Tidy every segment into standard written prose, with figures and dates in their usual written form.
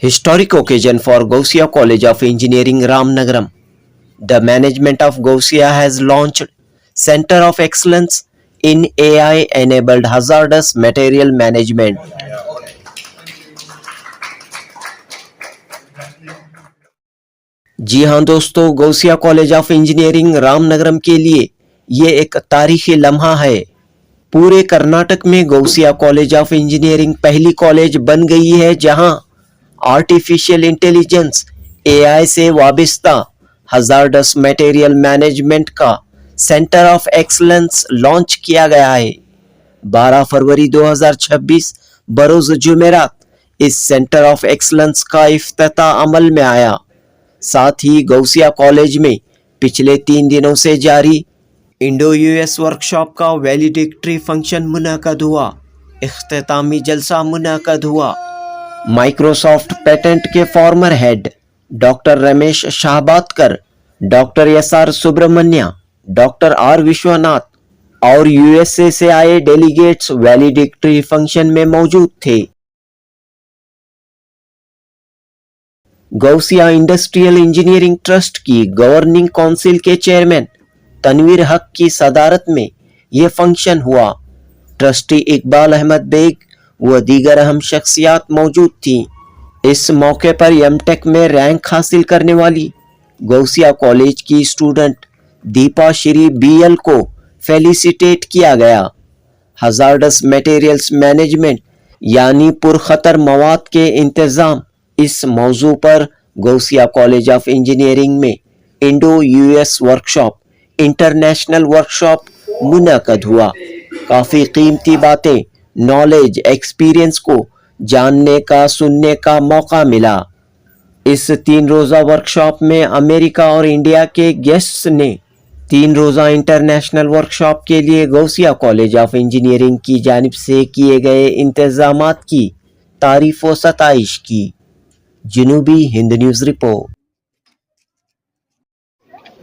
Historic occasion for Ghousia College of Engineering Ramanagara. The management of Ghousia has launched Center of Excellence in AI-enabled hazardous material management. जी हाँ दोस्तों, Gousia college of engineering Ramanagaram के लिए ये एक तारीखी लम्हा है। पूरे कर्नाटक में गौसिया कॉलेज ऑफ इंजीनियरिंग पहली कॉलेज बन गई है जहां आर्टिफिशियल इंटेलिजेंस एआई से वाबस्ता हजार्डस मटेरियल मैनेजमेंट का सेंटर ऑफ एक्सलेंस लॉन्च किया गया है। 12 फरवरी 2026 बरोज जुमेरात इस सेंटर ऑफ एक्सलेंस का इफ्तिताह अमल में आया। साथ ही गौसिया कॉलेज में पिछले 3 दिनों से जारी इंडो-यूएस वर्कशॉप का वैलिडिक्टरी फंक्शन मुनक़द हुआ। इख्तितामी जलसा मुनक़द हुआ। माइक्रोसॉफ्ट पेटेंट के former head doctor Ramesh Shahabadkar, doctor S R. Subramanya, doctor R. Vishwanath और यूएसए से आए डेलीगेट्स वैलिडिक्टरी फंक्शन में मौजूद थे। गौसिया इंडस्ट्रियल इंजीनियरिंग ट्रस्ट की गवर्निंग काउंसिल के चेयरमैन तनवीर हक की सदारत में यह फंक्शन हुआ। ट्रस्टी इकबाल अहमद बेग व दीगर अहम शख्सियात मौजूद थीं। इस मौके पर एमटेक में रैंक हासिल करने वाली गौसिया कॉलेज की स्टूडेंट दीपा श्री बीएल को फेलिसिटेट किया गया। हजार्डस मटेरियल्स मैनेजमेंट यानी पुरखतर मवाद के इंतजाम, इस मौजू पर गौसिया कॉलेज ऑफ इंजीनियरिंग में इंडो-यूएस वर्कशॉप इंटरनेशनल वर्कशॉप मुनक़द हुआ। काफ़ी कीमती बातें, नॉलेज, एक्सपीरियंस को जानने का, सुनने का मौका मिला। इस 3 रोज़ा वर्कशॉप में अमेरिका और इंडिया के गेस्ट्स ने 3 रोज़ा इंटरनेशनल वर्कशॉप के लिए गौसिया कॉलेज ऑफ इंजीनियरिंग की जानिब से किए गए इंतजामात की तारीफ व सताइश की। जनूबी Hind news report.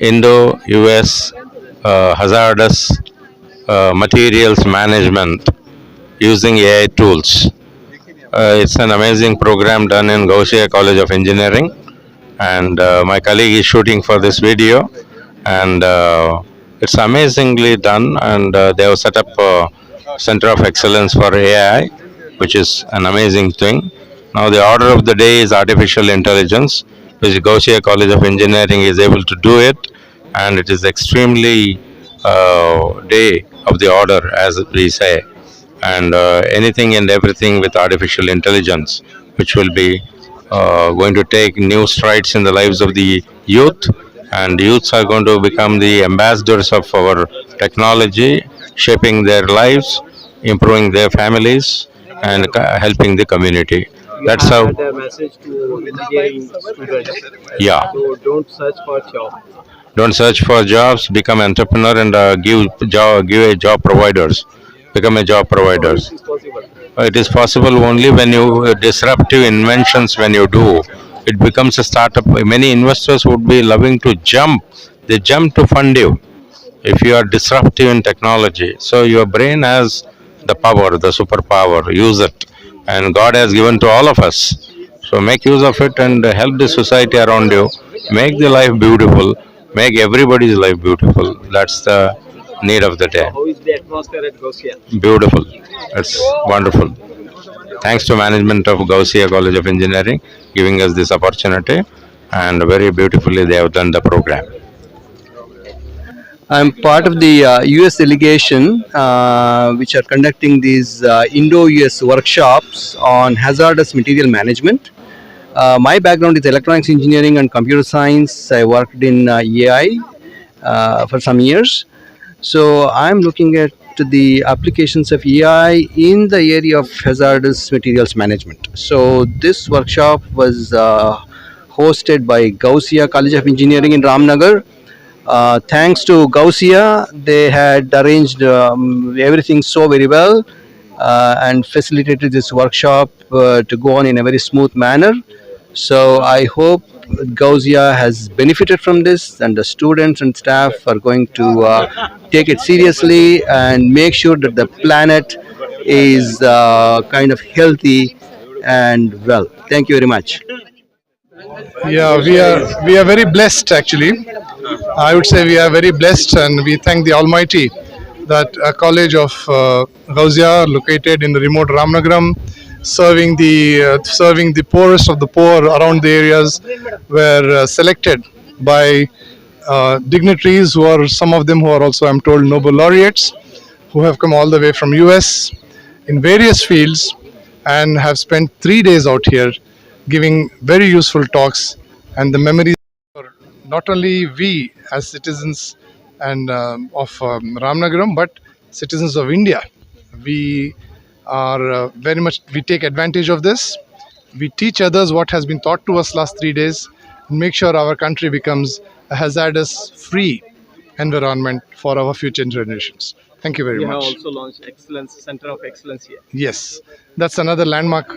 Indo-US hazardous materials management using AI tools. It's an amazing program done in Ghousia College of Engineering, and my colleague is shooting for this video, and it's amazingly done, and they have set up a Center of Excellence for AI, which is an amazing thing. Now the order of the day is artificial intelligence, which Ghousia College of Engineering is able to do it, and it is extremely day of the order, as we say, and anything and everything with artificial intelligence, which will be going to take new strides in the lives of the youth, and youths are going to become the ambassadors of our technology, shaping their lives, improving their families, and helping the community. That's how. A message to engineering students. Yeah. So don't search for job. Don't search for jobs. Become entrepreneur and give a job providers. Become a job providers. It is possible. It is possible only when you disruptive inventions. When you do, it becomes a startup. Many investors would be loving to jump. They jump to fund you if you are disruptive in technology. So your brain has the power, the superpower. Use it. And God has given to all of us. So make use of it and help the society around you. Make the life beautiful. Make everybody's life beautiful. That's the need of the day. How is the atmosphere at Ghousia? Beautiful. It's wonderful. Thanks to management of Ghousia College of Engineering giving us this opportunity, and very beautifully they have done the program. I'm part of the US delegation which are conducting these Indo-US workshops on hazardous material management. My background is electronics engineering and computer science. I worked in AI for some years. So I'm looking at the applications of AI in the area of hazardous materials management. So this workshop was hosted by Ghousia College of Engineering in Ramanagara. Thanks to Ghousia, they had arranged everything so very well and facilitated this workshop to go on in a very smooth manner. So I hope Ghousia has benefited from this, and the students and staff are going to take it seriously and make sure that the planet is kind of healthy and well. Thank you very much. Yeah, we are very blessed actually. I would say we are very blessed, and we thank the Almighty that a college of Ghousia, located in the remote Ramanagara, serving the poorest of the poor around the areas, were selected by dignitaries who are, some of them who are also, I'm told, Nobel laureates, who have come all the way from US in various fields and have spent 3 days out here giving very useful talks. And the memories for not only we as citizens and of Ramnagaram, but citizens of India. We are very much, we take advantage of this. We teach others what has been taught to us last 3 days, and make sure our country becomes a hazardous free environment for our future generations. Thank you very You have much. also launched Excellence Center of Excellence here. Yes, that's another landmark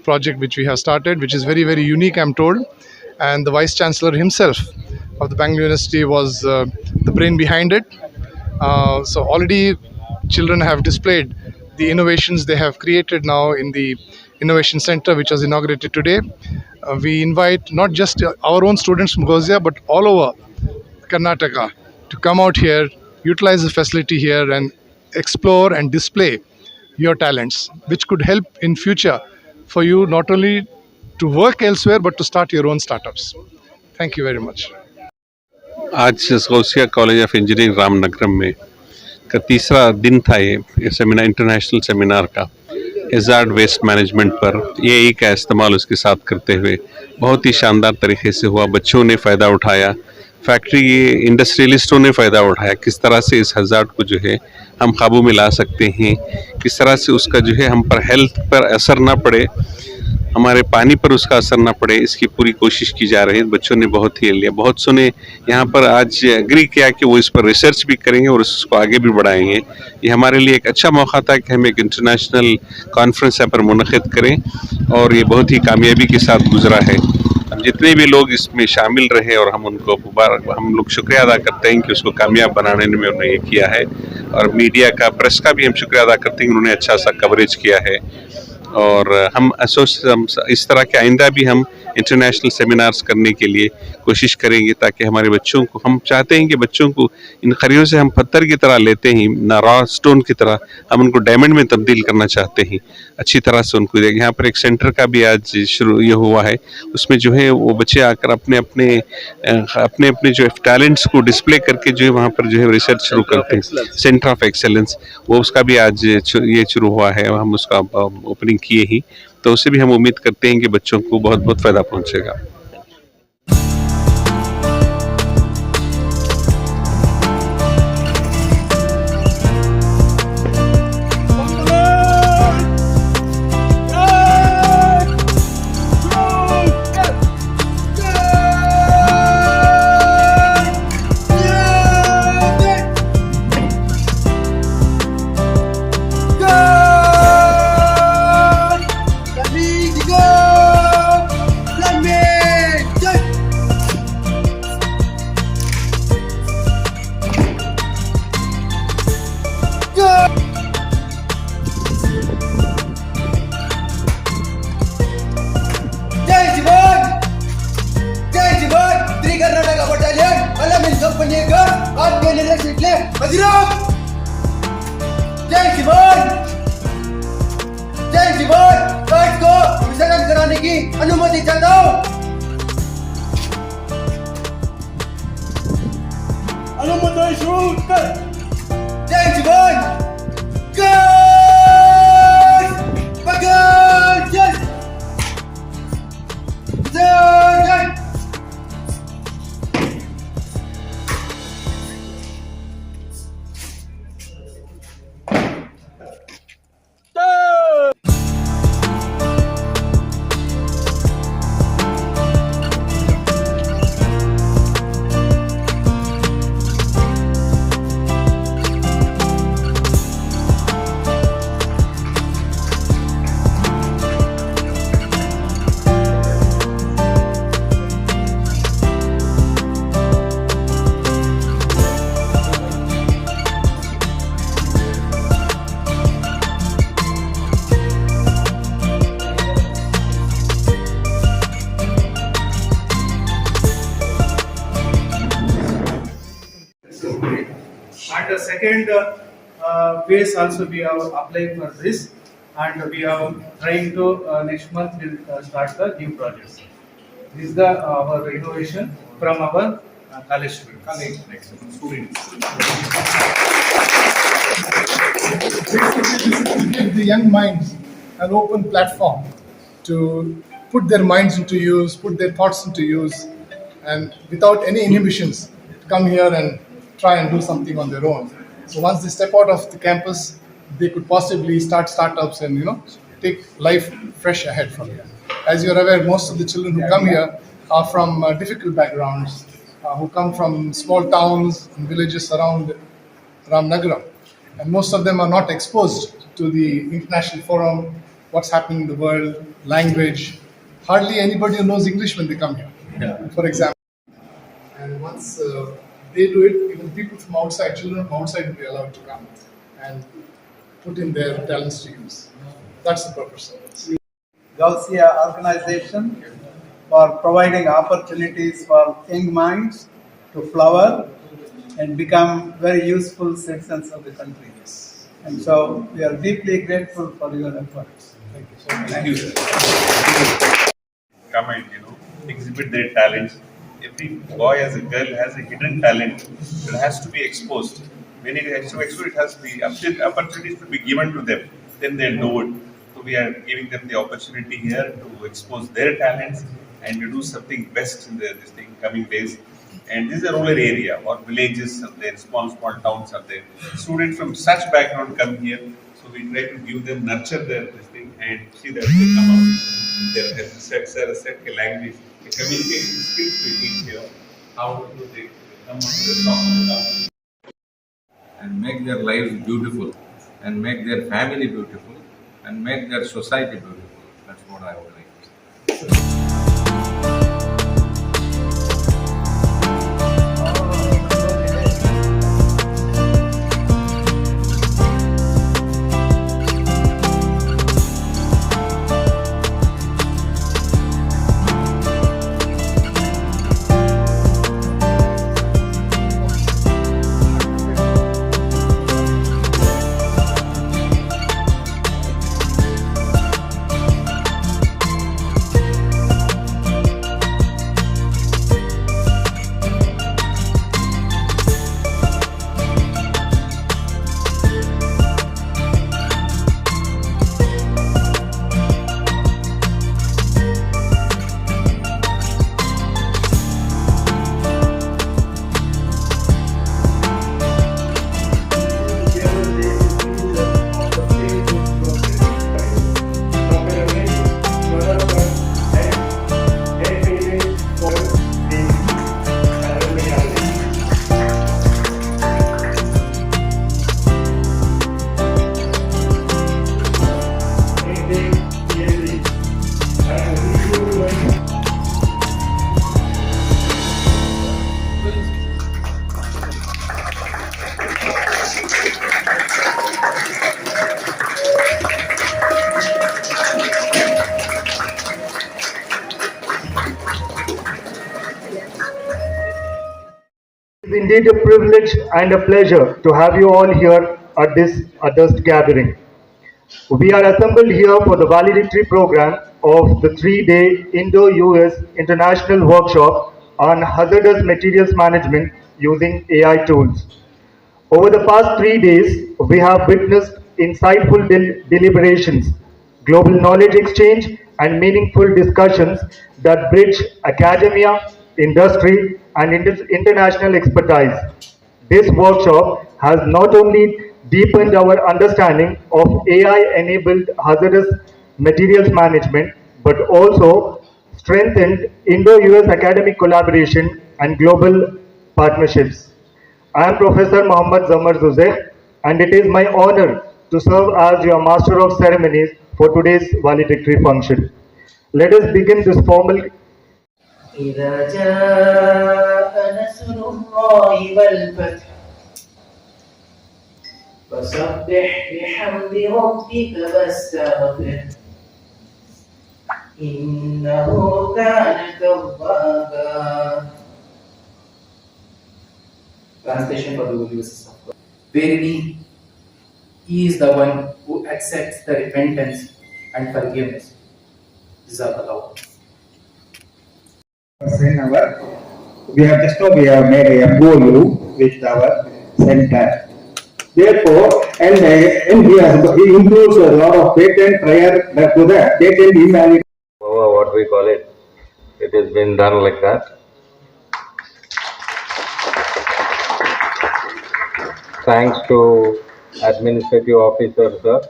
project which we have started, which is very, very unique, I'm told. And the Vice Chancellor himself of the Bangalore University was the brain behind it. So already children have displayed the innovations they have created now in the Innovation Center, which was inaugurated today. We invite not just our own students from Ghousia, but all over Karnataka to come out here, utilize the facility here, and explore and display your talents, which could help in future for you not only to work elsewhere but to start your own startups. Thank you very much. आज Gousia college of engineering Ramanagaram में का तीसरा दिन था ये seminar, international seminar का hazard waste management पर AI का इस्तेमाल उसके साथ करते हुए बहुत ही शानदार तरीके से हुआ। बच्चों ने फ़ायदा उठाया, फैक्ट्री इंडस्ट्रियलिस्टों ने फ़ायदा उठाया। किस तरह से इस हैजार्ड को जो है हम काबू में ला सकते हैं, किस तरह से उसका जो है हम पर हेल्थ पर असर ना पड़े, हमारे पानी पर उसका असर ना पड़े, इसकी पूरी कोशिश की जा रही है। बच्चों ने बहुत ही लिया, बहुत सो ने यहाँ पर आज एग्री किया कि वो इस पर रिसर्च भी करेंगे और इसको आगे भी बढ़ाएंगे। ये हमारे लिए एक अच्छा मौका था कि हम एक इंटरनेशनल कॉन्फ्रेंस यहाँ पर मुनक़िद करें और ये बहुत ही कामयाबी के साथ गुजरा है। जितने भी लोग इसमें शामिल रहे और हम उनको हम लोग शुक्रिया अदा करते हैं कि उसको कामयाब बनाने में उन्होंने ये किया है। और मीडिया का, प्रेस का भी हम शुक्रिया अदा करते हैं कि उन्होंने अच्छा सा कवरेज किया है। और हम इस तरह के आइंदा भी हम इंटरनेशनल सेमिनार्स करने के लिए कोशिश करेंगे, ताकि हमारे बच्चों को, हम चाहते हैं कि बच्चों को इन खरियों से हम पत्थर की तरह लेते हैं ना, रॉ स्टोन की तरह, हम उनको डायमंड में तब्दील करना चाहते हैं। अच्छी तरह से उनको यहाँ पर एक सेंटर का भी आज शुरू ये हुआ है, उसमें जो है वो बच्चे आकर अपने अपने जो टैलेंट्स को डिस्प्ले करके जो है वहाँ पर जो है रिसर्च शुरू करते हैं। सेंटर ऑफ एक्सेलेंस, वो उसका भी आज ये शुरू हुआ है, हम उसका ओपनिंग किए ही, तो उससे भी हम उम्मीद करते हैं कि बच्चों को बहुत बहुत फ़ायदा पहुंचेगा। अनुमति चाहता हूँ, अनुमति शुरू कर। जय जवान, पकड़, जय And the second phase also we are applying for this, and we are trying to next month we'll start the new projects. This is the our innovation from our college students. Give the young minds an open platform to put their minds into use, put their thoughts into use, and without any inhibitions, come here and try and do something on their own. So once they step out of the campus, they could possibly start startups and take life fresh ahead from here. As you're aware, most of the children who come here are from difficult backgrounds, who come from small towns and villages around Ramanagara, and most of them are not exposed to the international forum, what's happening in the world, language. Hardly anybody who knows English when they come here, for example. And once they do it, even people from outside, children from outside will be allowed to come and put in their talents to use. That's the purpose of this. Ghousia organization for providing opportunities for young minds to flower and become very useful citizens of the country. And so we are deeply grateful for your efforts. Thank you so much. Thank you. Come and exhibit their talents. Every boy as a girl has a hidden talent that has to be exposed. When it has to be exposed, it has to be opportunities to be given to them. Then they'll do it. So we are giving them the opportunity here to expose their talents and to do something best in this coming days. And this is a rural area or villages are there, small towns are there. Students from such background come here, so we try to give them, nurture this thing, and see that they come out with their set language, the communication skills we teach here, how do they come up to the top and make their lives beautiful, and make their family beautiful, and make their society beautiful. That's what I would like to say. It's indeed a privilege and a pleasure to have you all here at this august gathering. We are assembled here for the valedictory program of the 3-day Indo-US International Workshop on hazardous materials management using AI tools. Over the past 3 days, we have witnessed insightful deliberations, global knowledge exchange, and meaningful discussions that bridge academia, industry, and international expertise. This workshop has not only deepened our understanding of AI-enabled hazardous materials management, but also strengthened Indo-US academic collaboration and global partnerships. I am Professor Mohammad Zamar Zuzeh, and it is my honor to serve as your Master of Ceremonies for today's valedictory function. Let us begin this formal. إذا جاء نصر الله والفتح فسبح بحمد ربك واستغفره إنه كان توابا. Translation for the Ghousia system. Verily, He is the one who accepts the repentance and forgiveness. Jazakallah. In our, we have made a MOU with our center. Therefore, and he includes a lot of patent prior to the patent invalid. What we call it, it has been done like that. Thanks to administrative officer, sir.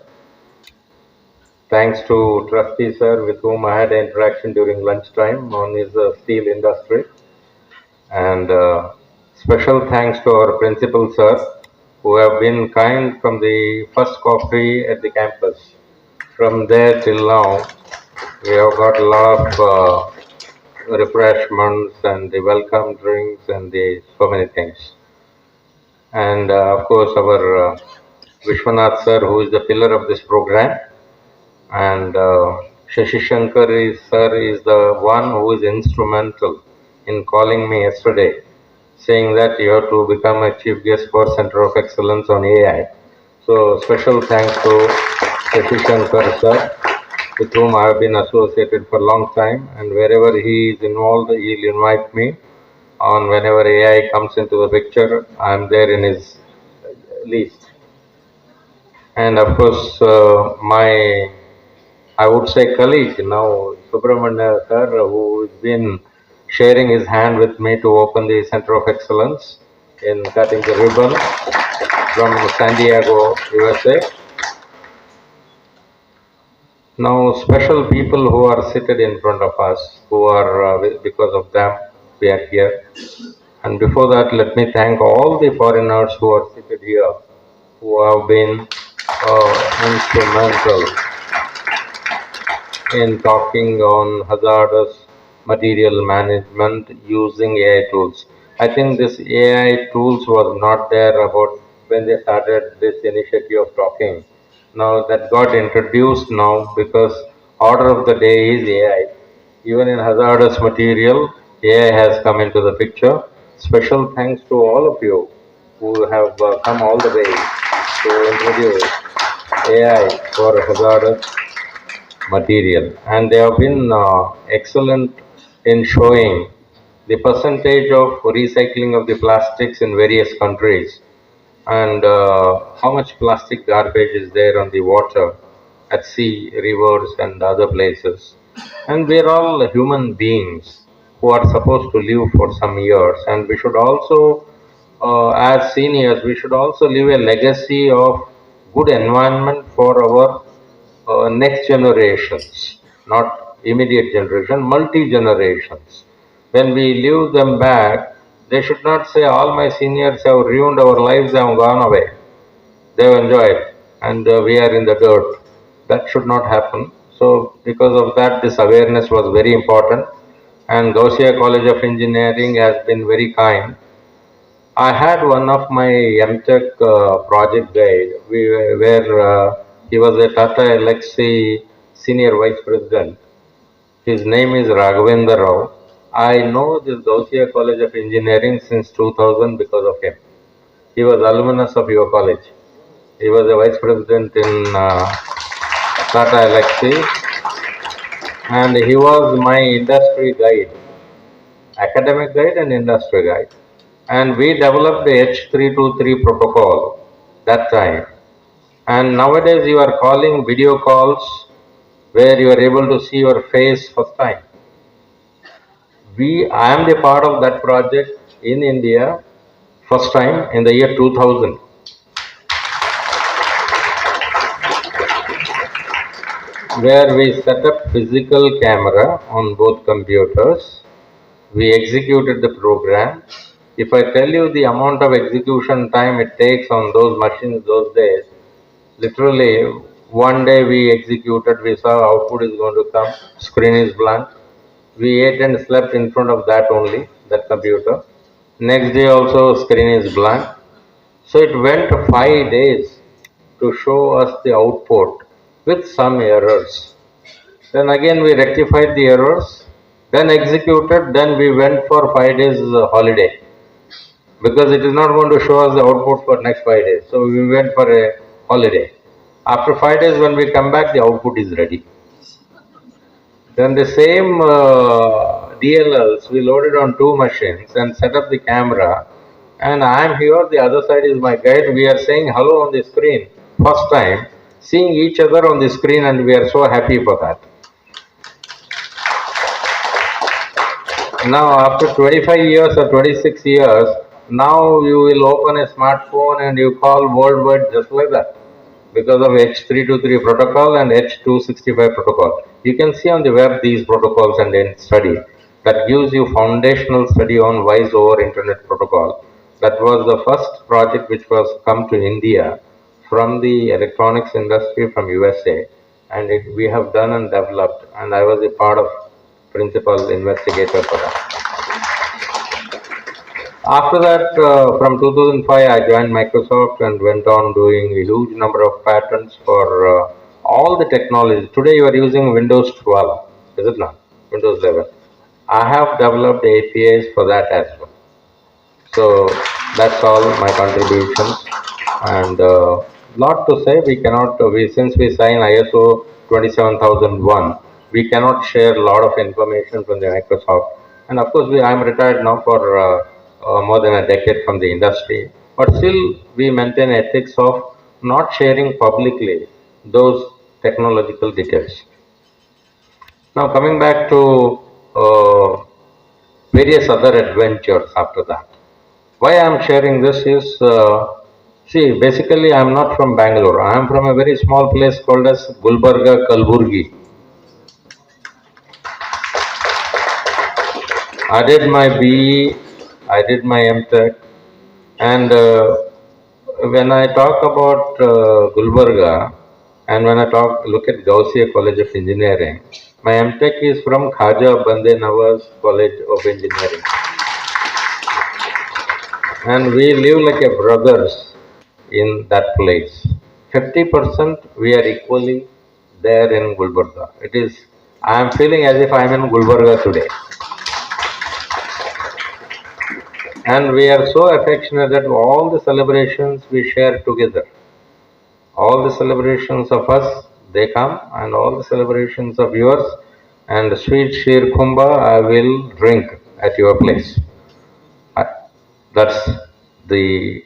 Thanks to trustee, sir, with whom I had an interaction during lunchtime on his steel industry. And special thanks to our principal, sir, who have been kind from the first coffee at the campus. From there till now, we have got a lot of refreshments and the welcome drinks and the so many things. And of course, our Vishwanath sir, who is the pillar of this program, and Shashi Shankar sir is the one who is instrumental in calling me yesterday, saying that you have to become a chief guest for Center of Excellence on AI. So special thanks to Shashi Shankar sir, with whom I have been associated for a long time, and wherever he is involved, he'll invite me on whenever AI comes into the picture. I'm there in his list. And of course, I would say colleague now, Subramanya sir, who has been sharing his hand with me to open the Center of Excellence in cutting the ribbon from San Diego, USA. Now, special people who are seated in front of us, who are, because of them, we are here. And before that, let me thank all the foreigners who are seated here, who have been instrumental in talking on hazardous material management using AI tools. I think this AI tools was not there about when they started this initiative of talking. Now that got introduced now because order of the day is AI. Even in hazardous material, AI has come into the picture. Special thanks to all of you who have come all the way to introduce AI for hazardous material, and they have been excellent in showing the percentage of recycling of the plastics in various countries, and how much plastic garbage is there on the water, at sea, rivers and other places. And we are all human beings who are supposed to live for some years, and we should also, as seniors, we should also leave a legacy of good environment for our next generations, not immediate generation, multi-generations. When we leave them back, they should not say, all my seniors have ruined our lives, they have gone away. They have enjoyed, and we are in the dirt. That should not happen. So, because of that, this awareness was very important. And Ghousia College of Engineering has been very kind. I had one of my MTech project guide where he was a Tata Elxsi senior vice president. His name is Raghavendra Rao. I know this Ghousia College of Engineering since 2000 because of him. He was alumnus of your college. He was a vice president in Tata Elxsi, and he was my industry guide, academic guide and industry guide. And we developed the H323 protocol that time. And nowadays you are calling video calls where you are able to see your face first time. I am the part of that project in India first time in the year 2000. Where we set up physical camera on both computers. We executed the program. If I tell you the amount of execution time it takes on those machines those days, literally one day we executed, we saw output is going to come, screen is blank. We ate and slept in front of that only, that computer. Next day also screen is blank. So it went 5 days to show us the output with some errors. Then again we rectified the errors, then executed, then we went for 5 days holiday. because it is not going to show us the output for next 5 days. So we went for a holiday. After 5 days, when we come back, the output is ready. Then the same DLLs we loaded on two machines and set up the camera. And I am here, the other side is my guide. We are saying hello on the screen, first time, seeing each other on the screen, and we are so happy for that. Now, after 25 years or 26 years, now you will open a smartphone and you call worldwide just like that because of H323 protocol and H265 protocol. You can see on the web these protocols and then study. That gives you foundational study on voice over internet protocol. That was the first project which was come to India from the electronics industry from USA, and we have done and developed, and I was a part of principal investigator for that. After that, from 2005, I joined Microsoft and went on doing a huge number of patents for all the technologies. Today, you are using Windows 12, is it not? Windows 11. I have developed APIs for that as well. So that's all my contributions, and lot to say. We cannot. Since we sign ISO 27001, we cannot share a lot of information from the Microsoft. And of course, I am retired now for more than a decade from the industry, but still we maintain ethics of not sharing publicly those technological details. Now coming back to various other adventures after that. Why I am sharing this is, see, basically I am not from Bangalore. I am from a very small place called as Gulbarga, Kalburgi. I did my BE, I did my MTech, and when I talk about Gulbarga, and when I look at Ghousia College of Engineering, my MTech is from Khaja Bande Nawaz College of Engineering. And we live like a brothers in that place. 50% we are equally there in Gulbarga. It is, I am feeling as if I am in Gulbarga today. And we are so affectionate that all the celebrations we share together. All the celebrations of us, they come, and all the celebrations of yours, and sweet sheer kumbha I will drink at your place. That's the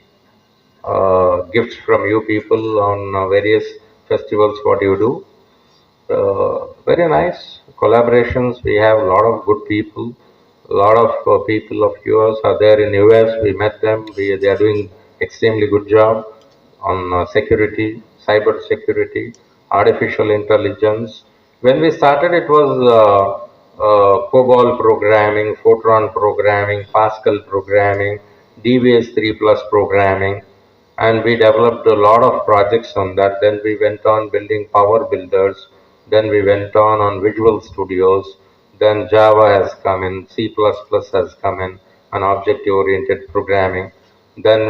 gifts from you people on various festivals, what you do. Very nice collaborations. We have a lot of good people. A lot of people of yours are there in US. We met them. They are doing extremely good job on security, cyber security, artificial intelligence. When we started, it was COBOL programming, Fortran programming, Pascal programming, DBS 3 plus programming, and we developed a lot of projects on that. Then we went on building power builders. Then we went on Visual Studios. Then Java has come in, C++ has come in, and object-oriented programming. Then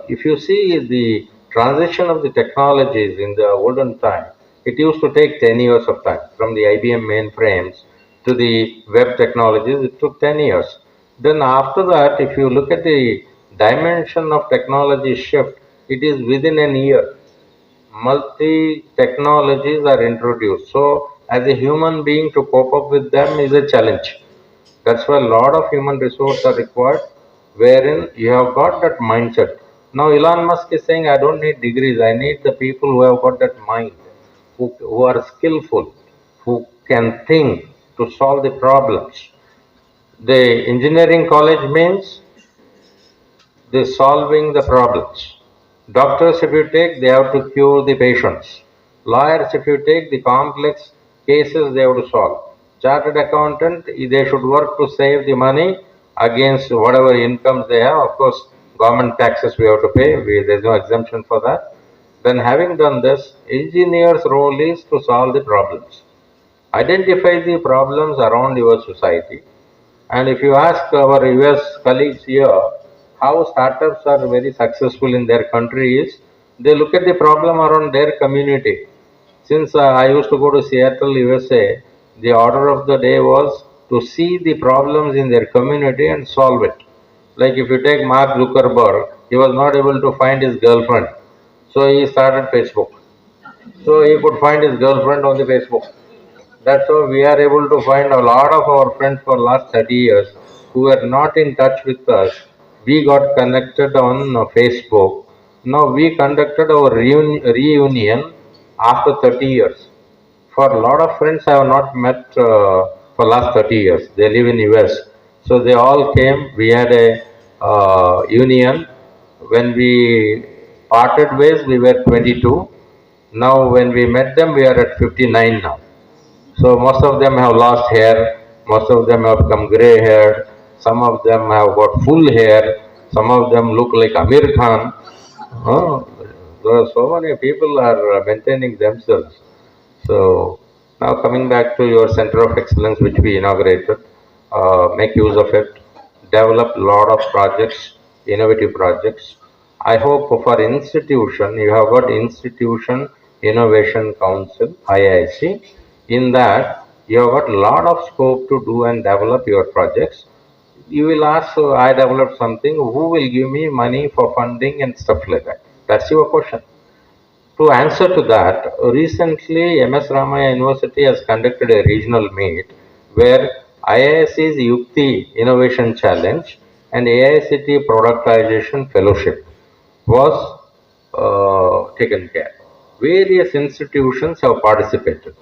if you see the transition of the technologies in the olden time, it used to take 10 years of time. From the IBM mainframes to the web technologies, it took 10 years. Then after that, if you look at the dimension of technology shift, it is within a year. Multi technologies are introduced. So as a human being to cope up with them is a challenge. That's why a lot of human resources are required, wherein you have got that mindset. Now Elon Musk is saying, I don't need degrees, I need the people who have got that mind, who are skillful, who can think to solve the problems. The engineering college means the solving the problems. Doctors, if you take, they have to cure the patients. Lawyers, if you take, the complex cases they have to solve. Chartered accountant, they should work to save the money against whatever incomes they have. Of course, government taxes we have to pay. There's no exemption for that. Then having done this, engineer's role is to solve the problems. Identify the problems around your society. And if you ask our US colleagues here how startups are very successful in their country is, they look at the problem around their community. Since I used to go to Seattle, USA, the order of the day was to see the problems in their community and solve it. Like if you take Mark Zuckerberg, he was not able to find his girlfriend, so he started Facebook. So he could find his girlfriend on the Facebook. That's how we are able to find a lot of our friends for last 30 years who were not in touch with us. We got connected on Facebook. Now we conducted our reunion after 30 years. For a lot of friends I have not met for last 30 years. They live in US. So they all came. We had a union. When we parted ways, we were 22. Now when we met them, we are at 59 now. So most of them have lost hair, most of them have become grey haired, some of them have got full hair, some of them look like Amir Khan. Oh, there are so many people are maintaining themselves. So now coming back to your Center of Excellence which we inaugurated, make use of it, develop a lot of projects, innovative projects. I hope for institution, you have got Institution Innovation Council, IIC. In that, you have got a lot of scope to do and develop your projects. You will ask, so I developed something, who will give me money for funding and stuff like that? That's your question. To answer to that, recently MS Ramaya University has conducted a regional meet where IISc's Yukti Innovation Challenge and AICT Productization Fellowship was taken care. Various institutions have participated.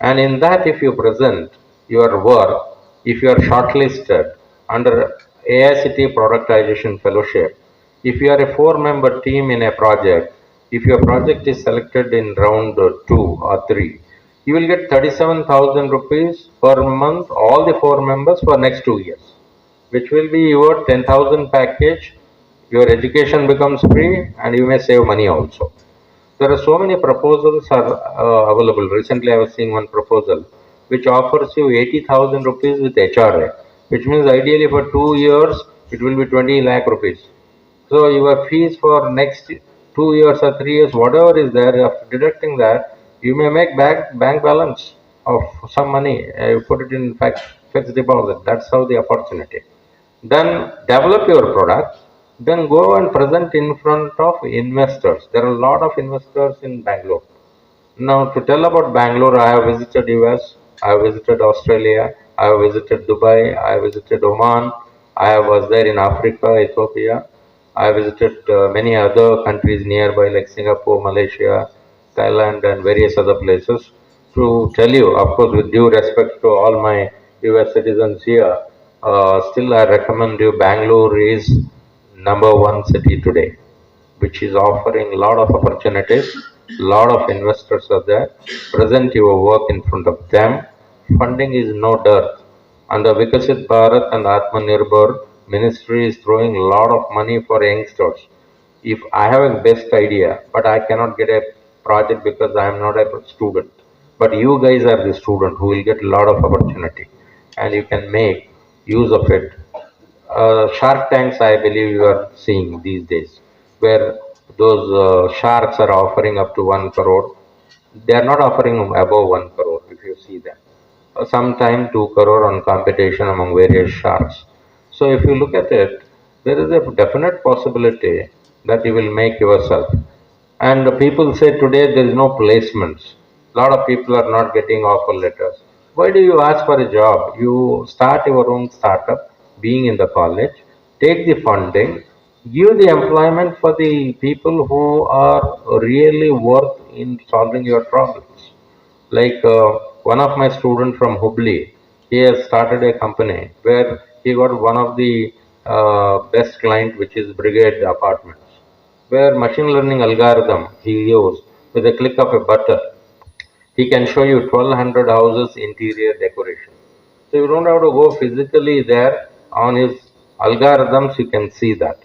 And in that, if you present your work, if you are shortlisted under AICT Productization Fellowship, if you are a 4-member team in a project, if your project is selected in round 2 or 3, you will get 37,000 rupees per month, all the 4 members for next 2 years, which will be your 10,000 package. Your education becomes free and you may save money also. There are so many proposals are available. Recently, I was seeing one proposal which offers you 80,000 rupees with HRA, which means ideally for 2 years it will be 20 lakh rupees. So your fees for next 2 years or 3 years, whatever is there, after deducting that, you may make bank balance of some money. You put it in fact fixed deposit. That's how the opportunity. Then develop your product, then go and present in front of investors. There are a lot of investors in Bangalore. Now, to tell about Bangalore, I have visited US, I have visited Australia, I have visited Dubai, I have visited Oman, I was there in Africa, Ethiopia. I visited many other countries nearby like Singapore, Malaysia, Thailand, and various other places. To tell you, of course, with due respect to all my US citizens here, still I recommend you Bangalore is #1 city today, which is offering a lot of opportunities. A lot of investors are there. Present your work in front of them. Funding is no dearth. Under Vikasit Bharat and Atmanirbhar, ministry is throwing a lot of money for youngsters. If I have a best idea, but I cannot get a project because I am not a student, but you guys are the student who will get a lot of opportunity, and you can make use of it. Shark Tanks, I believe you are seeing these days, where those sharks are offering up to 1 crore. They are not offering above 1 crore if you see them. Sometime 2 crore on competition among various sharks. So if you look at it, there is a definite possibility that you will make yourself. And people say today there is no placements. A lot of people are not getting offer letters. Why do you ask for a job? You start your own startup, being in the college, take the funding, give the employment for the people who are really worth in solving your problems. Like one of my students from Hubli, he has started a company where he got one of the best client, which is Brigade Apartments, where machine learning algorithm he used with a click of a button, he can show you 1200 houses interior decoration. So you don't have to go physically there. On his algorithms, you can see that.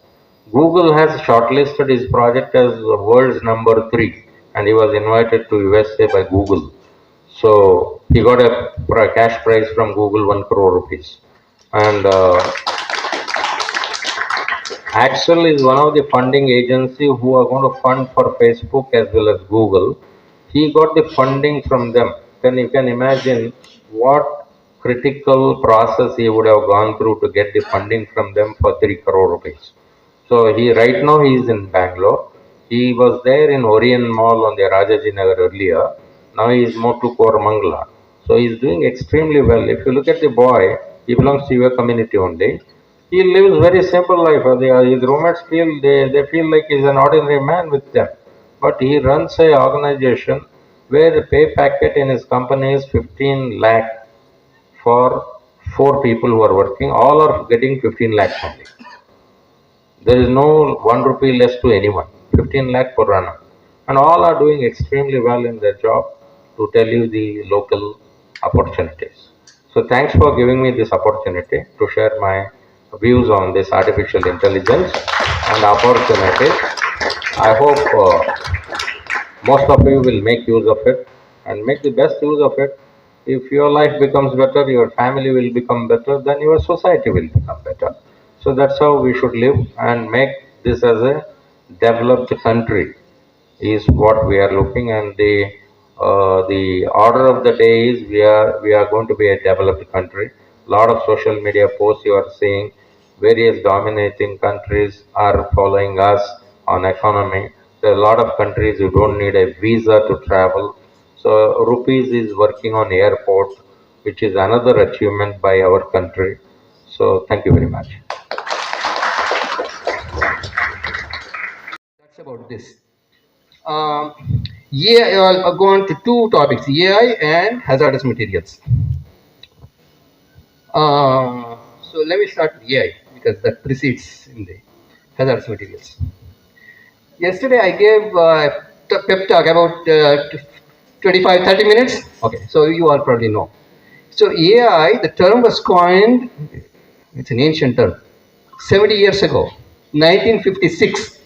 Google has shortlisted his project as the world's #3, and he was invited to USA by Google. So he got a cash prize from Google 1 crore rupees. And Axel is one of the funding agency who are going to fund for Facebook as well as Google. He got the funding from them. Then you can imagine what critical process he would have gone through to get the funding from them for 3 crore rupees. So right now he is in Bangalore. He was there in Orion Mall on the Rajaji Nagar earlier. Now he is moved to Koramangala. So he is doing extremely well. If you look at the boy, he belongs to your community only. He lives very simple life. His roommates they feel like he's an ordinary man with them. But he runs a organization where the pay packet in his company is 15 lakh for 4 people who are working. All are getting 15 lakhs only. There is no 1 rupee less to anyone, 15 lakh per annum. And all are doing extremely well in their job, to tell you the local opportunities. So thanks for giving me this opportunity to share my views on this artificial intelligence and opportunities. I hope most of you will make use of it and make the best use of it. If your life becomes better, your family will become better, then your society will become better. So that's how we should live and make this as a developed country is what we are looking. And the order of the day is we are going to be a developed country. Lot of social media posts you are seeing, various dominating countries are following us on economy. There are a lot of countries who don't need a visa to travel. So Rupees is working on airport, which is another achievement by our country. So thank you very much. That's about this. AI, I'll go on to two topics: AI and hazardous materials. So let me start with AI because that precedes in the hazardous materials. Yesterday I gave a pep talk about 25-30 minutes. Okay, so you all probably know. So AI, the term was coined, it's an ancient term, 70 years ago, 1956.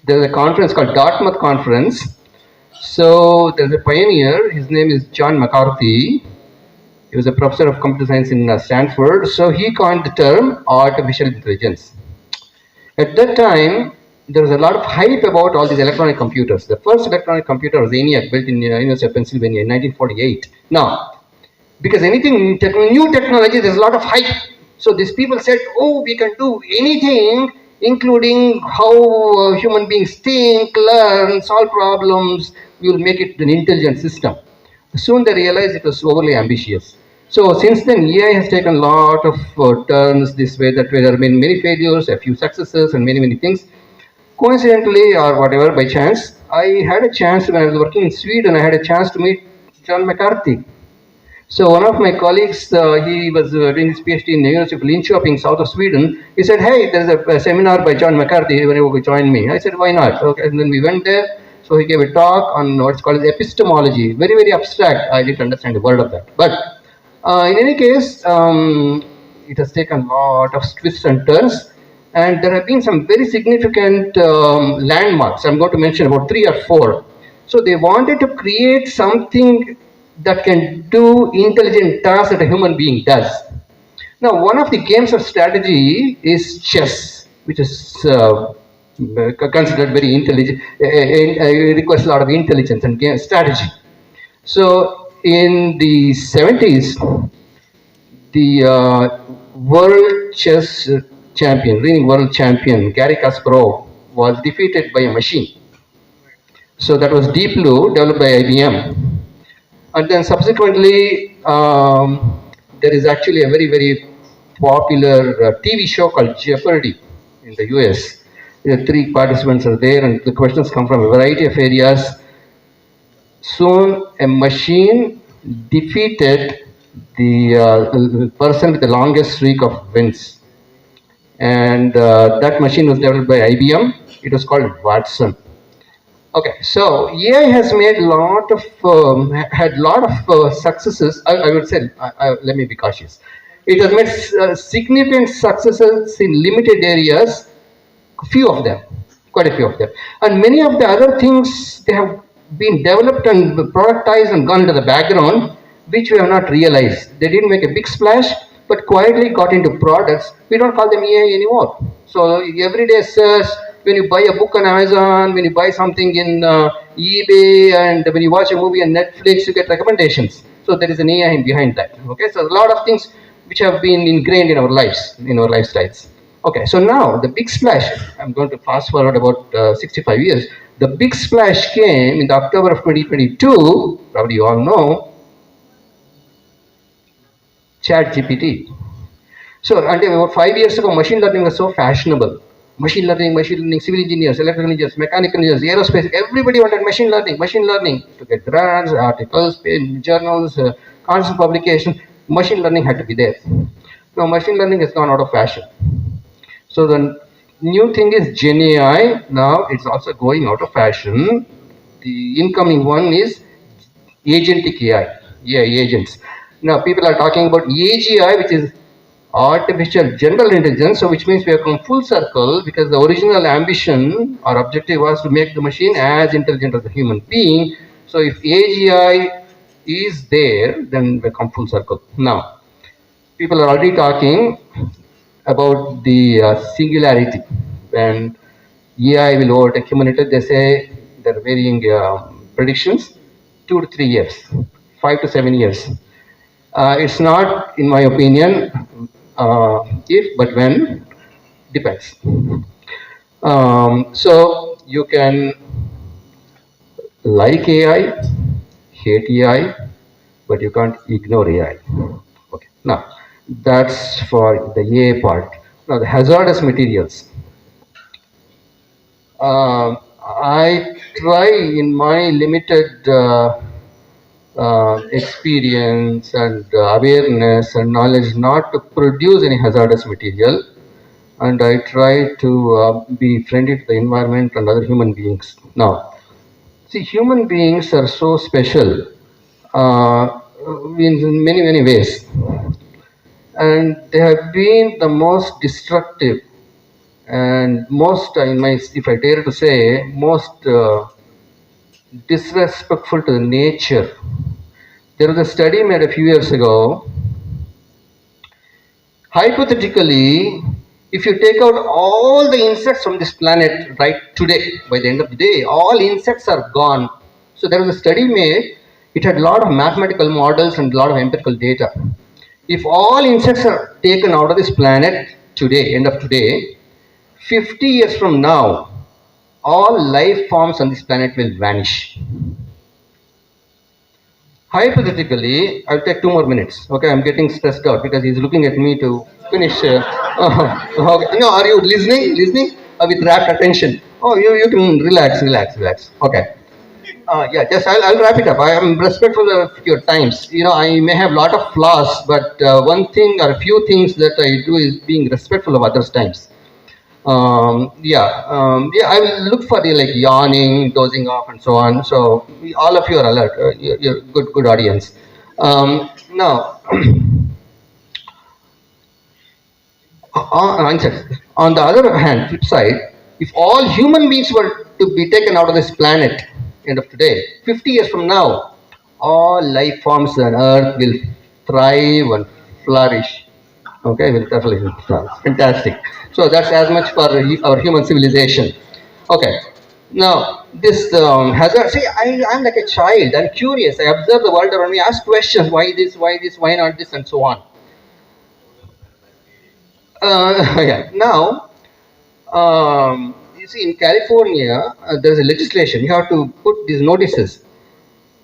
There's a conference called Dartmouth Conference. So there's a pioneer, his name is John McCarthy. He was a professor of computer science in Stanford. So he coined the term artificial intelligence. At that time, there was a lot of hype about all these electronic computers. The first electronic computer was ENIAC, built in University of Pennsylvania in 1948. Now, because anything new technology, there's a lot of hype. So these people said, oh, we can do anything, including how human beings think, learn, solve problems. We will make it an intelligent system. Soon they realized it was overly ambitious. So since then, AI has taken a lot of turns this way, that way. There have been many failures, a few successes, and many, many things. Coincidentally, or whatever, by chance, I had a chance when I was working in Sweden, I had a chance to meet John McCarthy. So one of my colleagues, he was doing his PhD in the University of Linköping, south of Sweden. He said, hey, there's a seminar by John McCarthy, when you join me. I said, why not? Okay, and then we went there. So he gave a talk on what's called epistemology, very, very abstract. I didn't understand a word of that. But in any case, it has taken a lot of twists and turns. And there have been some very significant landmarks. I'm going to mention about 3 or 4. So they wanted to create something that can do intelligent tasks that a human being does. Now, one of the games of strategy is chess, which is considered very intelligent. It requires a lot of intelligence and game strategy. So, in the 70s, the world chess champion, reigning world champion, Garry Kasparov, was defeated by a machine. So that was Deep Blue, developed by IBM. And then subsequently, there is actually a very, very popular TV show called Jeopardy in the US. There are 3 participants are there, and the questions come from a variety of areas. Soon, a machine defeated the person with the longest streak of wins. And that machine was developed by IBM. It was called Watson. Okay, so AI has made had lot of successes. I would say, let me be cautious. It has made significant successes in limited areas, few of them, quite a few of them. And many of the other things, they have been developed and productized and gone into the background, which we have not realized. They didn't make a big splash, but quietly got into products. We don't call them AI anymore. So everyday search, when you buy a book on Amazon, when you buy something in eBay, and when you watch a movie on Netflix, you get recommendations. So there is an AI behind that. Okay, so a lot of things which have been ingrained in our lives, in our lifestyles. Okay, so now the big splash, I'm going to fast forward about 65 years. The big splash came in the October of 2022, probably you all know, Chat GPT. So until about 5 years ago, machine learning was so fashionable. Machine learning, civil engineers, electrical engineers, mechanical engineers, aerospace, everybody wanted machine learning to get grants, articles, journals, constant publication. Machine learning had to be there. Now machine learning has gone out of fashion. So the new thing is Gen AI. Now it's also going out of fashion. The incoming one is agentic AI agents. Now people are talking about AGI, which is artificial general intelligence. So which means we have come full circle, because the original ambition or objective was to make the machine as intelligent as a human being. So if AGI is there, then we come full circle. Now people are already talking about the singularity. When AI will overtake humanity, they say there are varying predictions, 2 to 3 years, 5 to 7 years. It's not, in my opinion, if but when, depends. So you can like AI, hate AI, but you can't ignore AI. Okay. Now that's for the AI part. Now the hazardous materials. I try in my limited experience and awareness and knowledge not to produce any hazardous material, and I try to be friendly to the environment and other human beings. Now, see, human beings are so special in many ways, and they have been the most destructive and most, in my, if I dare to say, most disrespectful to the nature. There was a study made a few years ago. Hypothetically, if you take out all the insects from this planet right today, by the end of the day, all insects are gone. So there was a study made. It had a lot of mathematical models and a lot of empirical data. If all insects are taken out of this planet today, end of today, 50 years from now, all life forms on this planet will vanish. Hypothetically, I'll take 2 more minutes. Okay, I'm getting stressed out because he's looking at me to finish. Okay. No, are you listening? Listening with rapt attention. Oh, you can relax. Okay. Yeah, just I'll wrap it up. I am respectful of your times. You know, I may have a lot of flaws, but one thing or a few things that I do is being respectful of others' times. Yeah, I will look for the like yawning, dozing off, and so on. So all of you are alert. You're good audience. Now, on the other hand, flip side, if all human beings were to be taken out of this planet, end of today, 50 years from now, all life forms on Earth will thrive and flourish. Okay, will definitely flourish. Fantastic. So that's as much for our human civilization. Okay. Now, this hazard, see, I'm like a child. I'm curious. I observe the world around me, ask questions. Why this, why not this, and so on. Yeah. Now, you see, in California, there's a legislation. You have to put these notices.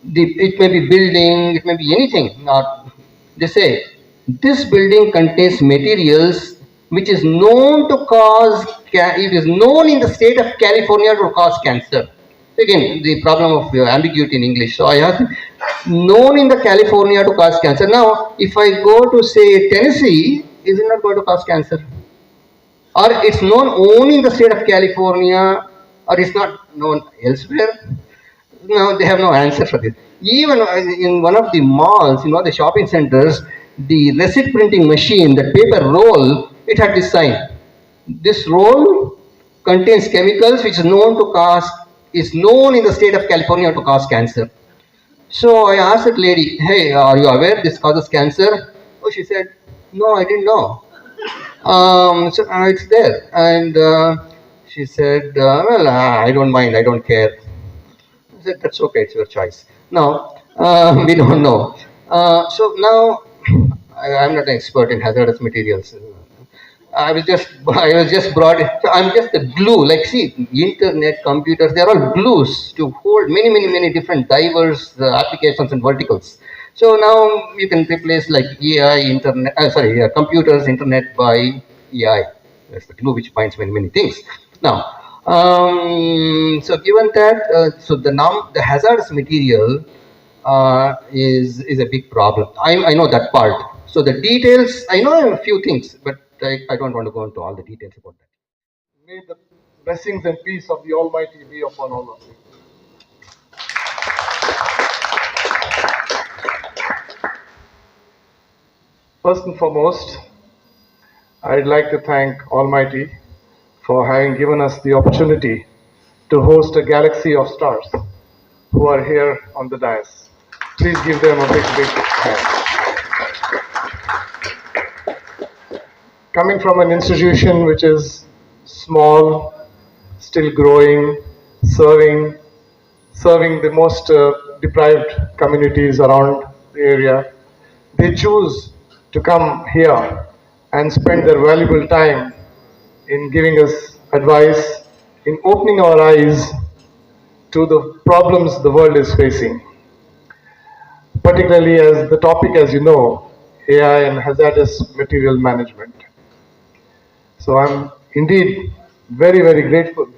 It may be building, it may be anything. Not, they say this building contains materials which is known to cause. It is known in the state of California to cause cancer. Again, the problem of ambiguity in English. So I have known in the California to cause cancer. Now, if I go to say Tennessee, is it not going to cause cancer? Or it's known only in the state of California, or it's not known elsewhere? No, they have no answer for this. Even in one of the malls, the shopping centers, the receipt printing machine, the paper roll, it had this sign. This roll contains chemicals which is known in the state of California to cause cancer. So I asked that lady, hey, are you aware this causes cancer? Oh, she said, no, I didn't know. So it's there. And she said, well, I don't mind, I don't care. I said, that's okay, it's your choice. Now, we don't know. So now, I'm not an expert in hazardous materials. I was just brought. So I'm just a glue. Like, see, internet, computers, they're all glues to hold many different diverse applications and verticals. So now you can replace like AI, internet. Computers, internet by AI. That's the glue which binds many things. Now, so given that, so the hazardous material is a big problem. I know that part. So the details, I know a few things, but I don't want to go into all the details about that. May the blessings and peace of the Almighty be upon all of you. First and foremost, I'd like to thank Almighty for having given us the opportunity to host a galaxy of stars who are here on the dais. Please give them a big hand. Coming from an institution which is small, still growing, serving the most deprived communities around the area, they choose to come here and spend their valuable time in giving us advice, in opening our eyes to the problems the world is facing. Particularly as the topic, as you know, AI and hazardous material management. So I'm indeed very grateful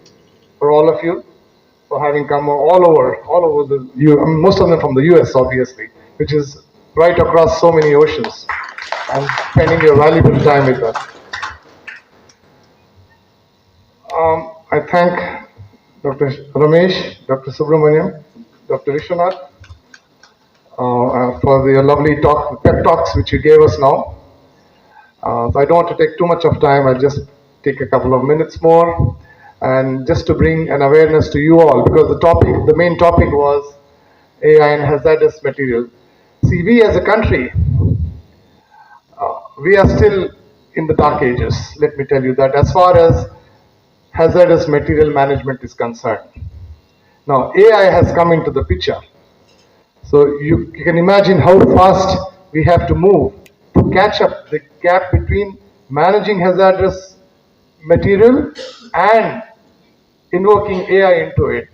for all of you for having come all over the most of them from the US, obviously, which is right across so many oceans, and spending your valuable time with us. I thank Dr. Ramesh, Dr. Subramaniam, Dr. Vishwanath for the lovely pep talks which you gave us now. So I don't want to take too much of time. I'll just take a couple of minutes more, and just to bring an awareness to you all, because the main topic was AI and hazardous material. See, we as a country, we are still in the dark ages. Let me tell you that, as far as hazardous material management is concerned. Now, AI has come into the picture. So you can imagine how fast we have to move to catch up the gap between managing hazardous material and invoking AI into it.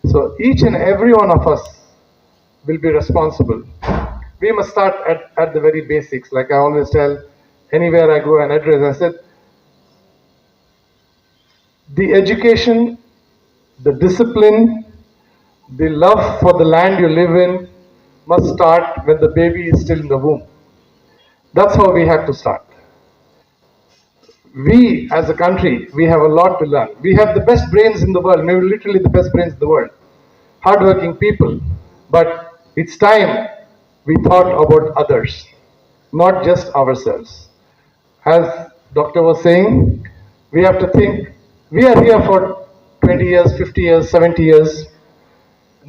So each and every one of us will be responsible. We must start at the very basics. Like I always tell, anywhere I go and address, I said, the education, the discipline, the love for the land you live in must start when the baby is still in the womb. That's how we have to start. We, as a country, we have a lot to learn. We have the best brains in the world, maybe literally the best brains in the world. Hardworking people. But it's time we thought about others, not just ourselves. As Doctor was saying, we have to think, we are here for 20 years, 50 years, 70 years.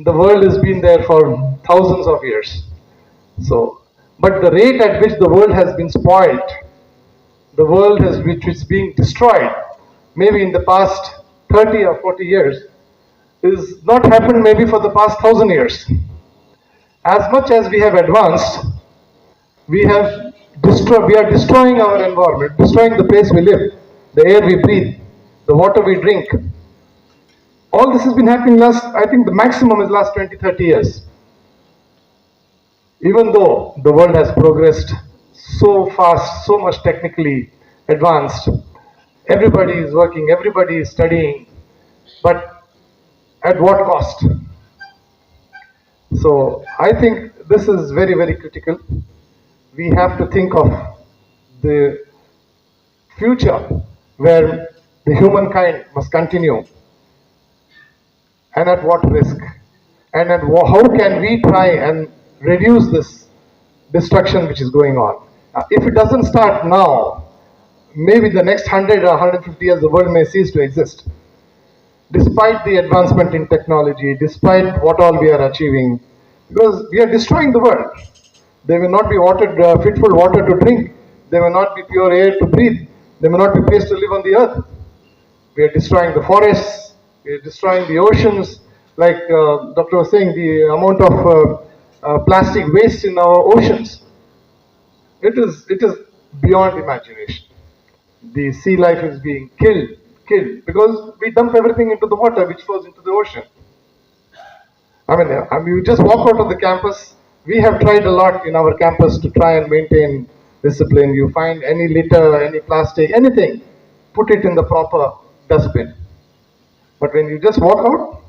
The world has been there for thousands of years. So, but the rate at which the world has been spoiled, the world which is being destroyed, maybe in the past 30 or 40 years, is not happened maybe for the past 1,000 years. As much as we have advanced, we are destroying our environment, destroying the place we live, the air we breathe, the water we drink. All this has been happening I think the maximum is last 20, 30 years. Even though the world has progressed so fast, so much technically advanced, everybody is working, everybody is studying, but at what cost? So I think this is very critical. We have to think of the future where the humankind must continue, and at what risk, and how can we try and reduce this destruction which is going on. If it doesn't start now, maybe the next 100 or 150 years the world may cease to exist. Despite the advancement in technology, despite what all we are achieving, because we are destroying the world. There will not be fitful water to drink. There will not be pure air to breathe. There will not be place to live on the earth. We are destroying the forests. We are destroying the oceans. Like Doctor was saying, the amount of plastic waste in our oceans. It is beyond imagination. The sea life is being killed because we dump everything into the water, which flows into the ocean. You just walk out of the campus. We have tried a lot in our campus to try and maintain discipline. You find any litter, any plastic, anything, put it in the proper dustbin. But when you just walk out,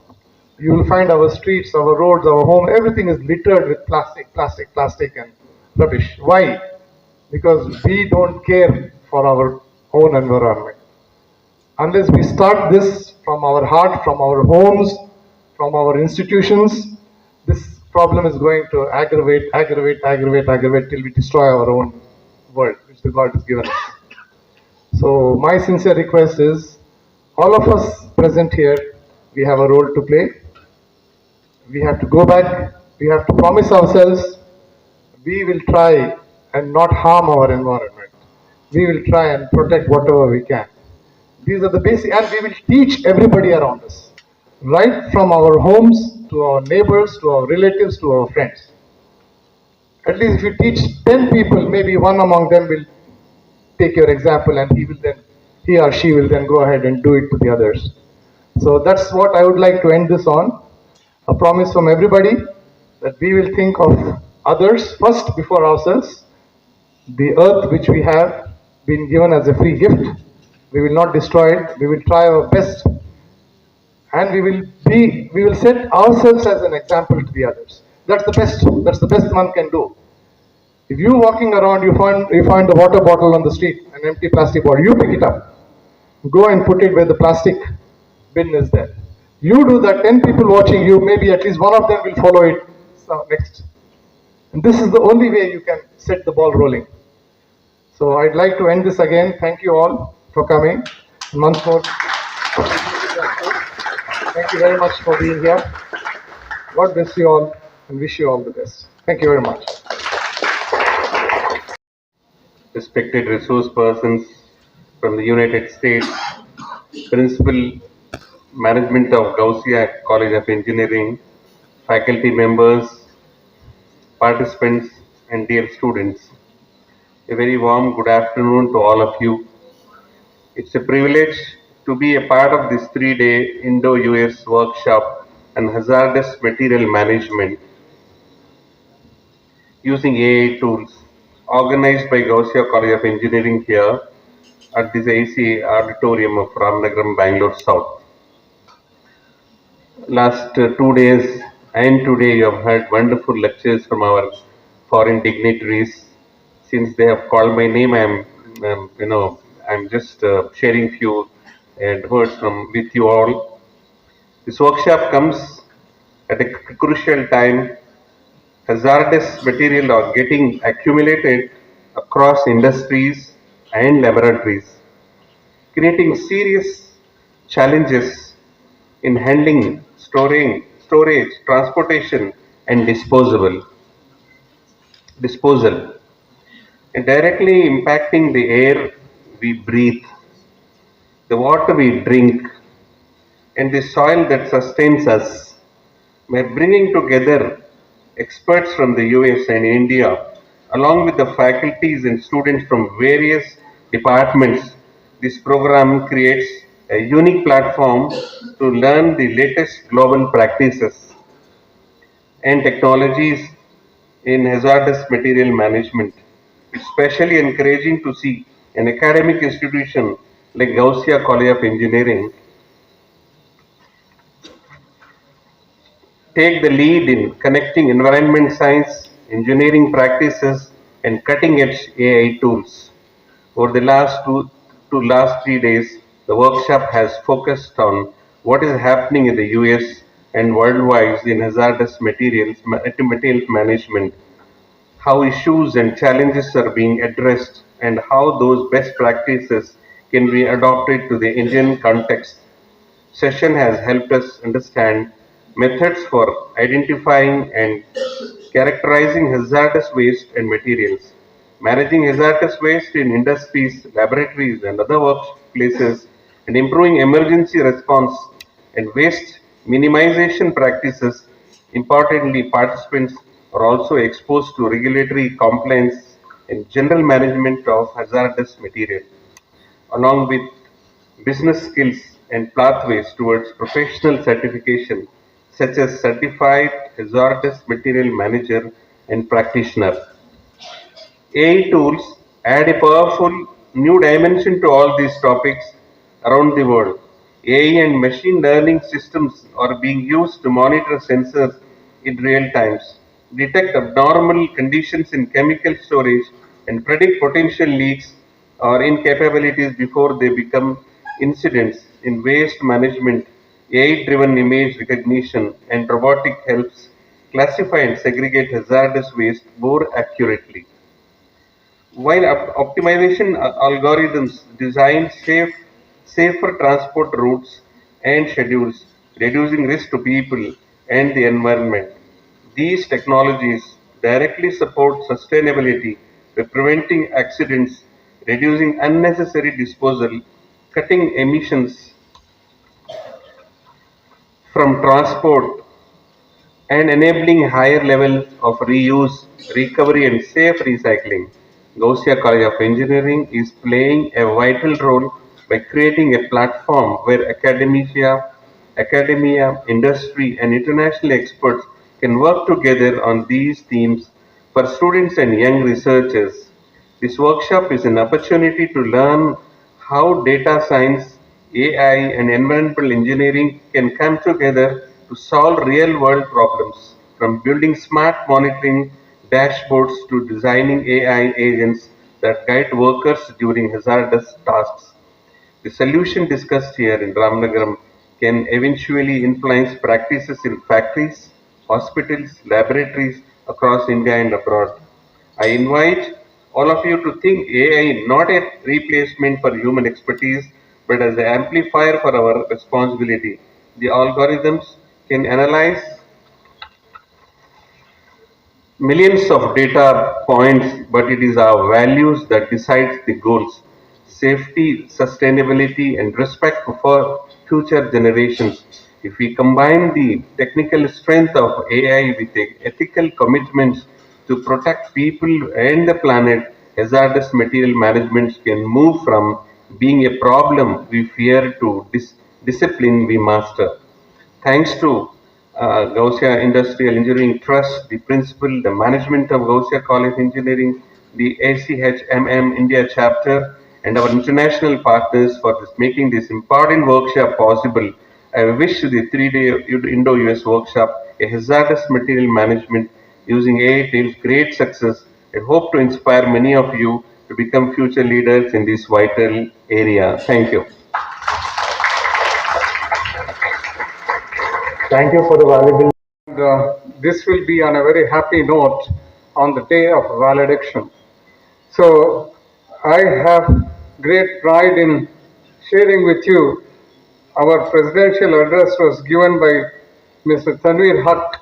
you will find our streets, our roads, our home, everything is littered with plastic, and rubbish. Why? Because we don't care for our own environment. Unless we start this from our heart, from our homes, from our institutions, this problem is going to aggravate till we destroy our own world, which the God has given us. So my sincere request is, all of us present here, we have a role to play. We have to go back, we have to promise ourselves, we will try and not harm our environment. We will try and protect whatever we can. These are the basic, and we will teach everybody around us, right from our homes to our neighbors, to our relatives, to our friends. At least if you teach 10 people, maybe one among them will take your example, and he or she will then go ahead and do it to the others. So that's what I would like to end this on. A promise from everybody that we will think of others first before ourselves. The earth which we have been given as a free gift, we will not destroy it. We will try our best, and we will set ourselves as an example to the others. That's the best one can do. If you walking around, you find the water bottle on the street, an empty plastic bottle, you pick it up. Go and put it where the plastic bin is there. You do that, 10 people watching you, maybe at least one of them will follow it next. And this is the only way you can set the ball rolling. So I'd like to end this again. Thank you all for coming. Once more, thank you very much for being here. God bless you all and wish you all the best. Thank you very much. Respected resource persons from the United States, Principal Management of Ghousia College of Engineering, faculty members, participants, and dear students. A very warm good afternoon to all of you. It's a privilege to be a part of this 3-day Indo-US Workshop on hazardous material management using AI tools organized by Ghousia College of Engineering here at this AC auditorium of Ramanagara, Bangalore South. Last 2 days and today you have heard wonderful lectures from our foreign dignitaries. Since they have called my name, I'm just sharing few words from with you all. This workshop comes at a crucial time. Hazardous material are getting accumulated across industries and laboratories, creating serious challenges in handling, storage, transportation, and disposal, and directly impacting the air we breathe, the water we drink, and the soil that sustains us. By bringing together experts from the US and India, along with the faculties and students from various departments, this program creates a unique platform to learn the latest global practices and technologies in hazardous material management. It's especially encouraging to see an academic institution like Ghousia College of Engineering take the lead in connecting environment science, engineering practices, and cutting-edge AI tools. Over the last 3 days, the workshop has focused on what is happening in the US and worldwide in hazardous materials management, how issues and challenges are being addressed, and how those best practices can be adopted to the Indian context. Session has helped us understand methods for identifying and characterizing hazardous waste and materials, managing hazardous waste in industries, laboratories, and other workplaces, and improving emergency response and waste minimization practices. Importantly, participants are also exposed to regulatory compliance and general management of hazardous material, along with business skills and pathways towards professional certification, such as Certified Hazardous Material Manager and Practitioner. AI tools add a powerful new dimension to all these topics around the world. AI and machine learning systems are being used to monitor sensors in real times, detect abnormal conditions in chemical storage, and predict potential leaks or incapabilities before they become incidents. In waste management, AI driven image recognition and robotic helps classify and segregate hazardous waste more accurately. While optimization algorithms design safer transport routes and schedules, reducing risk to people and the environment. These technologies directly support sustainability by preventing accidents, reducing unnecessary disposal, cutting emissions from transport, and enabling higher levels of reuse, recovery, and safe recycling. Ghousia College of Engineering is playing a vital role by creating a platform where academia, industry, and international experts can work together on these themes for students and young researchers. This workshop is an opportunity to learn how data science, AI, and environmental engineering can come together to solve real world problems, from building smart monitoring dashboards to designing AI agents that guide workers during hazardous tasks. The solution discussed here in Ramanagaram can eventually influence practices in factories, hospitals, laboratories across India and abroad. I invite all of you to think AI not a replacement for human expertise, but as an amplifier for our responsibility. The algorithms can analyze millions of data points, but it is our values that decides the goals. Safety, sustainability, and respect for future generations. If we combine the technical strength of AI with the ethical commitments to protect people and the planet, hazardous material management can move from being a problem we fear to discipline we master. Thanks to Ghousia Industrial Engineering Trust, the principal, the management of Ghousia College Engineering, the ACHMM India chapter, and our international partners for making this important workshop possible. I wish the 3-day Indo-US Workshop a hazardous material management using AI tools great success and hope to inspire many of you to become future leaders in this vital area. Thank you. Thank you for the valuable. This will be on a very happy note on the day of valediction. So I have great pride in sharing with you our presidential address was given by Mr. Tanvir Haq,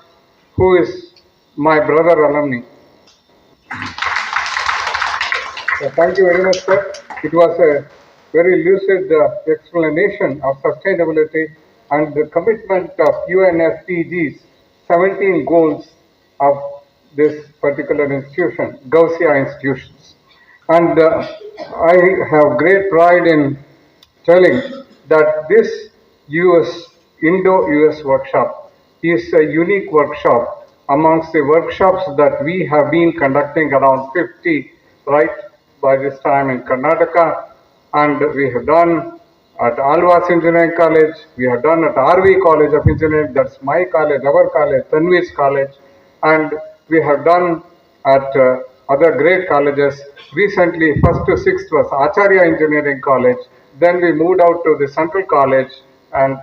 who is my brother alumni. So thank you very much, sir. It was a very lucid explanation of sustainability and the commitment of UNSDG's 17 goals of this particular institution, Ghousia institutions. And I have great pride in telling that this US Indo-US workshop is a unique workshop amongst the workshops that we have been conducting around 50 right by this time in Karnataka, and we have done at Alvas Engineering College, we have done at RV College of Engineering, that's my college, our college, Tanvir's college, and we have done at other great colleges. Recently, first to sixth was Acharya Engineering College. Then we moved out to the Central College, and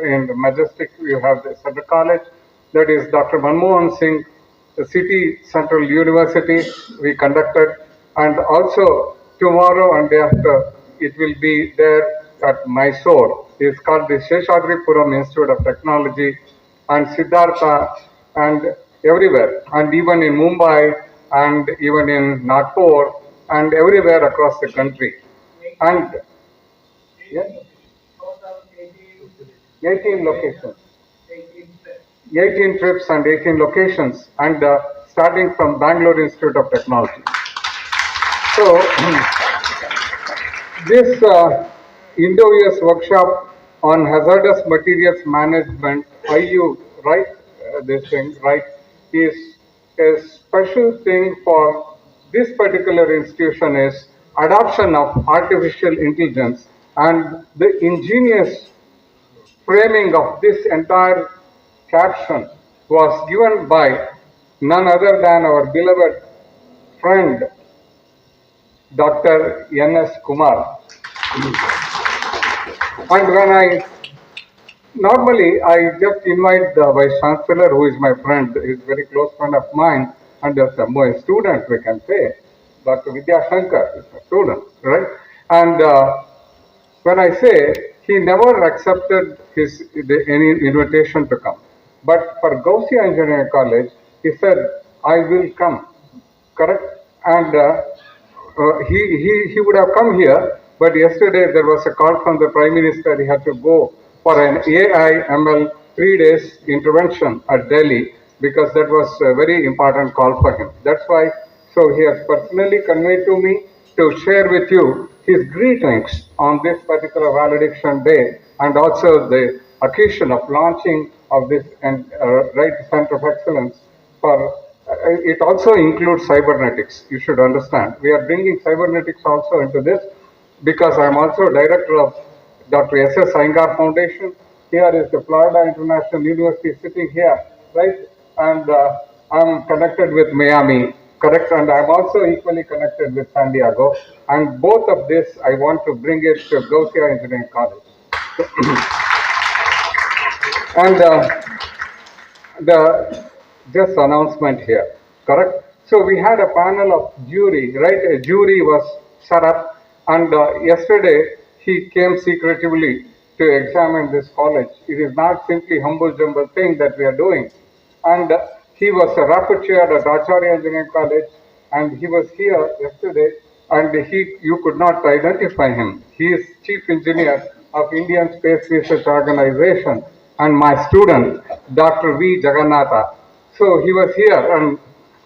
in the Majestic, you have the Central College. That is Dr. Manmohan Singh, the City Central University, we conducted. And also, tomorrow and day after, it will be there at Mysore. It's called the Seshadripuram Institute of Technology, and Siddhartha, and everywhere, and even in Mumbai, and even in Nagpur, and everywhere across the country. And yeah, 18 locations. 18 trips and 18 locations, and starting from Bangalore Institute of Technology. So, this Indo-US Workshop on hazardous materials management, IU, right, this thing, right, is a special thing for this particular institution is adoption of artificial intelligence, and the ingenious framing of this entire caption was given by none other than our beloved friend Dr. N.S. Kumar. And when I normally I just invite the Vice Chancellor, who is my friend, is a very close friend of mine, and as a student, we can say, Dr. Vidya Shankar is a student, right? And when I say he never accepted any invitation to come, but for Ghousia Engineering College, he said, "I will come." Correct? And he would have come here, but yesterday there was a call from the Prime Minister. He had to go for an AI ML 3 days intervention at Delhi because that was a very important call for him. That's why. So he has personally conveyed to me to share with you his greetings on this particular valediction day and also the occasion of launching of this right center of excellence for it also includes cybernetics. You should understand. We are bringing cybernetics also into this because I am also director of Dr. S.S. Iyengar Foundation. Here is the Florida International University sitting here, right? And I'm connected with Miami, correct? And I'm also equally connected with San Diego. And both of this, I want to bring it to Ghousia Engineering College. And the just announcement here, correct? So we had a panel of jury, right? A jury was set up, and yesterday he came secretively to examine this college. It is not simply humble jumble thing that we are doing. And he was a rapporteur at Acharya Engineering College, and he was here yesterday, and you could not identify him. He is chief engineer of Indian Space Research Organization, and my student, Dr. V. Jagannatha. So he was here, and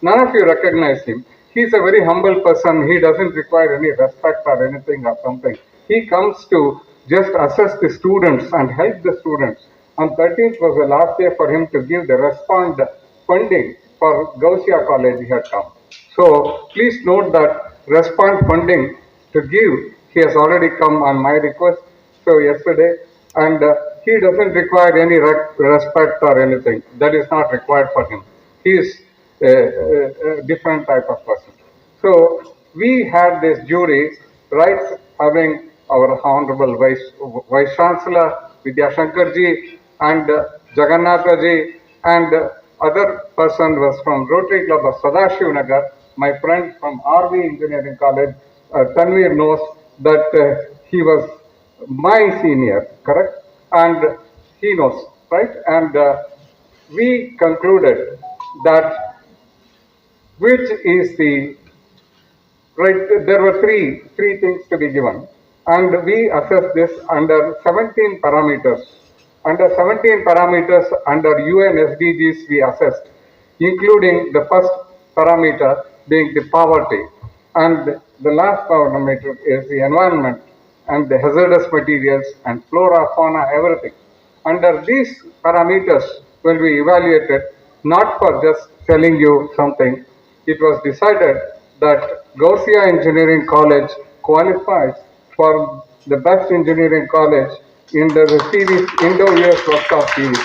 none of you recognize him. He's a very humble person. He doesn't require any respect or anything or something. He comes to just assess the students and help the students. On 13th was the last day for him to give the respond funding for Ghousia College he had come. So please note that respond funding to give, he has already come on my request. So yesterday, and he doesn't require any respect or anything. That is not required for him. He is a different type of person. So we had this jury, right, having our Honorable Vice Chancellor Vidya Shankarji and Jagannathaji and other person was from Rotary Club of Sadashiv Nagar. My friend from RV Engineering College, Tanvir knows that he was my senior, correct? And he knows, right? And we concluded that which is the right. There were three things to be given, and we assessed this under 17 parameters. Under 17 parameters under UN SDGs we assessed, including the first parameter being the poverty, and the last parameter is the environment and the hazardous materials and flora, fauna, everything. Under these parameters, when we evaluated, not for just telling you something, it was decided that Ghousia Engineering College qualifies for the best engineering college in the series Indo-US Workshop series.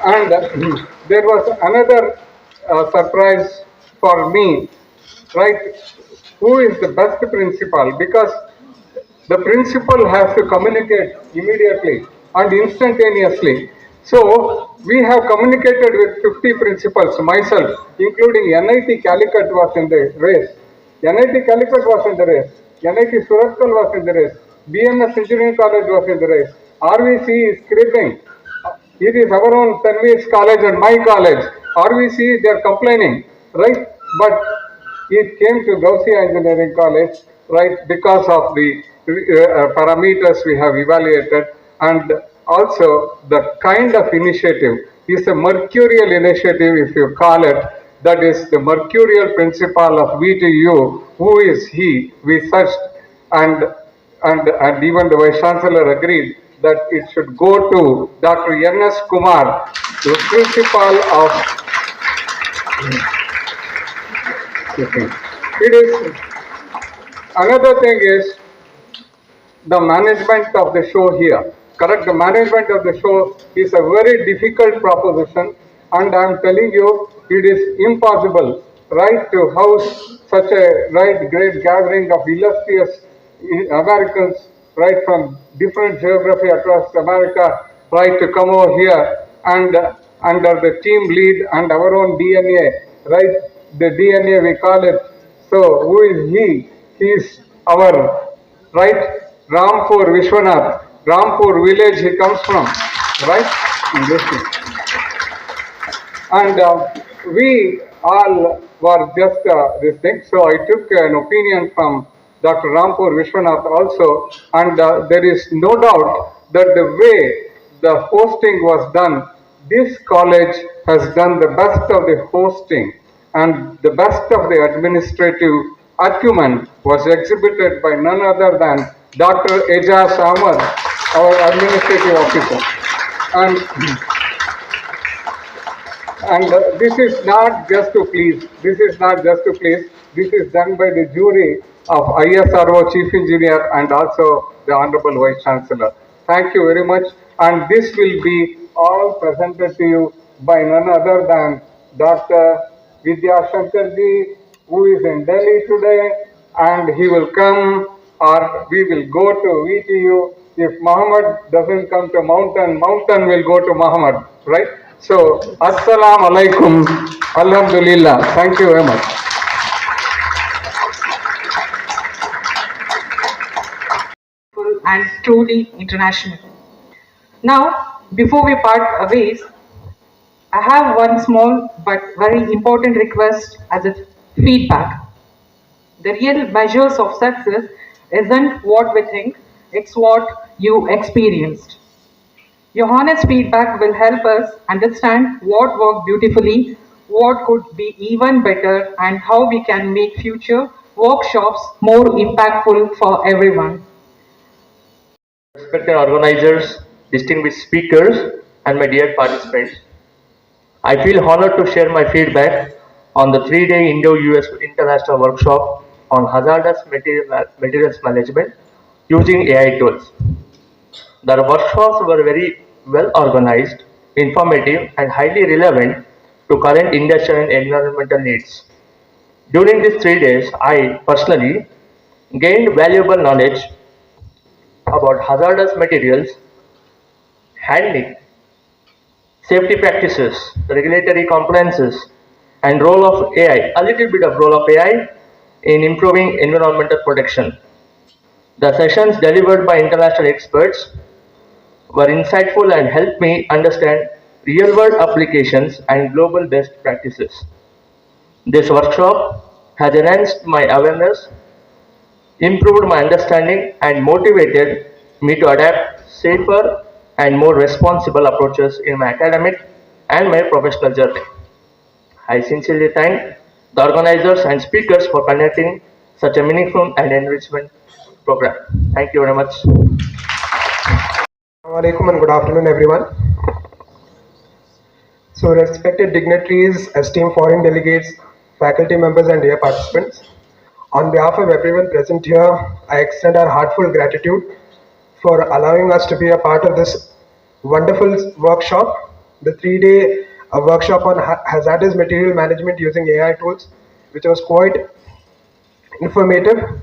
And there was another surprise for me, right? Who is the best principal? Because the principal has to communicate immediately and instantaneously. So we have communicated with 50 principals, myself, including NIT Calicut was in the race. NIT Calicut was in the race. NIT Suratkal was in the race. BMS Engineering College was in the race. RVC is scribbling. It is our own Tanvir's college and my college. RVC, they are complaining, right? But It came to Ghousia Engineering College, right, because of the parameters we have evaluated, and also the kind of initiative is a mercurial initiative, if you call it. That is the mercurial principle of we to you. Who is he? We searched, and even the Vice Chancellor agreed that it should go to Dr. N.S. Kumar, the principal of. It is another thing is the management of the show here. Correct? The management of the show is a very difficult proposition, and I am telling you, it is impossible, right, to house such a great gathering of illustrious Americans, right, from different geography across America, right, to come over here and under the team lead and our own DNA, right, the DNA we call it. So who is he? He is our, right, Rampur Vishwanath, Rampur village he comes from, right? In this thing. And we all were just this thing. So I took an opinion from Dr. Rampur Vishwanath also, and there is no doubt that the way the hosting was done, this college has done the best of the hosting, and the best of the administrative acumen was exhibited by none other than Dr. Ejaz Ahmad, our administrative officer. And this is not just to please. This is not just to please. This is done by the jury of ISRO Chief Engineer and also the Honorable Vice Chancellor. Thank you very much. And this will be all presented to you by none other than Dr. Vidya Shankarji, who is in Delhi today, and he will come, or we will go to VTU. If Muhammad doesn't come to mountain, mountain will go to Muhammad, right? So, Assalamu alaikum, Alhamdulillah. Thank you very much. And truly international. Now, before we part ways, I have one small but very important request as a feedback. The real measures of success isn't what we think, it's what you experienced. Your honest feedback will help us understand what worked beautifully, what could be even better, and how we can make future workshops more impactful for everyone. Respected organizers, distinguished speakers, and my dear participants, I feel honored to share my feedback on the 3-day Indo-US International Workshop on hazardous materials management using AI tools. The workshops were very well organized, informative, and highly relevant to current industrial and environmental needs. During these 3 days, I personally gained valuable knowledge about hazardous materials, handling, safety practices, regulatory compliances, and role of AI, a little bit of role of AI in improving environmental protection. The sessions delivered by international experts were insightful and helped me understand real-world applications and global best practices. This workshop has enhanced my awareness, improved my understanding, and motivated me to adapt safer and more responsible approaches in my academic and my professional journey. I sincerely thank the organizers and speakers for conducting such a meaningful and enrichment program. Thank you very much. Assalamu alaikum and good afternoon, everyone. So, respected dignitaries, esteemed foreign delegates, faculty members, and dear participants, on behalf of everyone present here, I extend our heartfelt gratitude for allowing us to be a part of this wonderful workshop, the 3-day workshop on hazardous material management using AI tools, which was quite informative.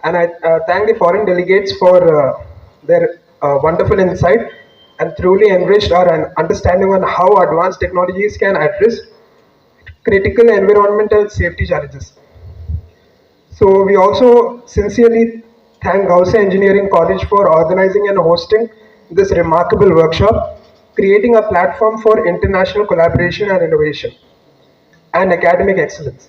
And I thank the foreign delegates for their wonderful insight and truly enriched our understanding on how advanced technologies can address critical environmental safety challenges. So we also sincerely thank Ghousia Engineering College for organizing and hosting this remarkable workshop, creating a platform for international collaboration and innovation and academic excellence.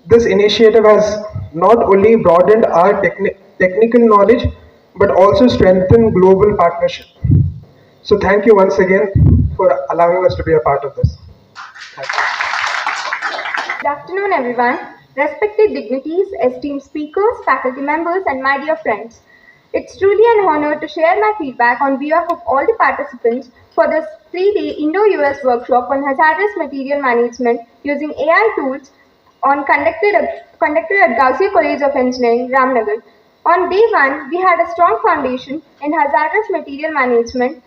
This initiative has not only broadened our technical knowledge but also strengthened global partnership. So thank you once again for allowing us to be a part of this. Good afternoon, everyone. Respected dignitaries, esteemed speakers, faculty members, and my dear friends. It's truly an honor to share my feedback on behalf of all the participants for this 3-day Indo-US Workshop on hazardous material management using AI tools conducted at Ghousia College of Engineering, Ramanagara. On day 1, we had a strong foundation in hazardous material management,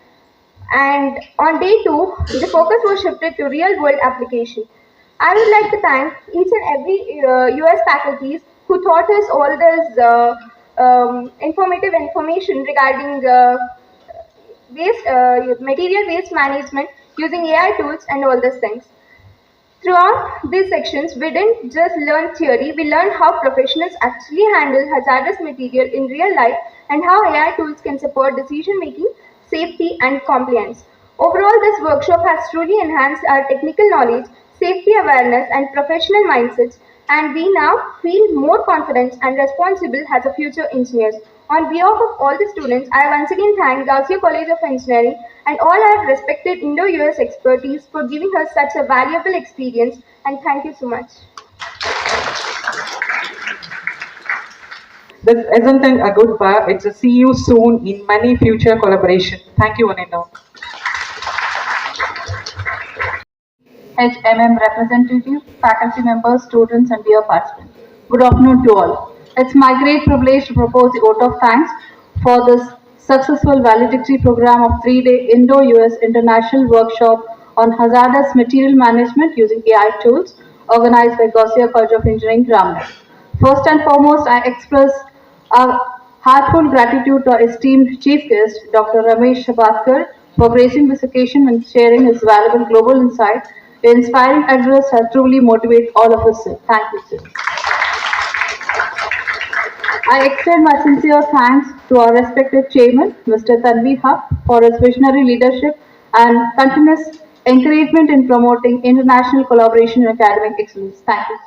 and on day 2, the focus was shifted to real-world application. I would like to thank each and every US faculties who taught us all this informative information regarding material waste management using AI tools and all these things. Throughout these sections, we didn't just learn theory, we learned how professionals actually handle hazardous material in real life and how AI tools can support decision making, safety, and compliance. Overall, this workshop has truly enhanced our technical knowledge, safety awareness, and professional mindsets, and we now feel more confident and responsible as a future engineers. On behalf of all the students, I once again thank Ghousia College of Engineering and all our respected Indo-US expertise for giving us such a valuable experience, and thank you so much. This isn't a goodbye, it's a see you soon in many future collaboration. Thank you, Anita. HMM representative, faculty members, students, and dear participants. Good afternoon to all. It's my great privilege to propose the vote of thanks for this successful valedictory program of 3-day Indo-US International Workshop on Hazardous Material Management using AI tools, organized by Ghousia College of Engineering, Ramnagar. First and foremost, I express a heartfelt gratitude to our esteemed chief guest, Dr. Ramesh Shabatkar, for gracing this occasion and sharing his valuable global insight. Your inspiring address has truly motivated all of us, sir. Thank you, sir. I extend my sincere thanks to our respected chairman, Mr. Tanveer Haq, for his visionary leadership and continuous encouragement in promoting international collaboration and academic excellence. Thank you.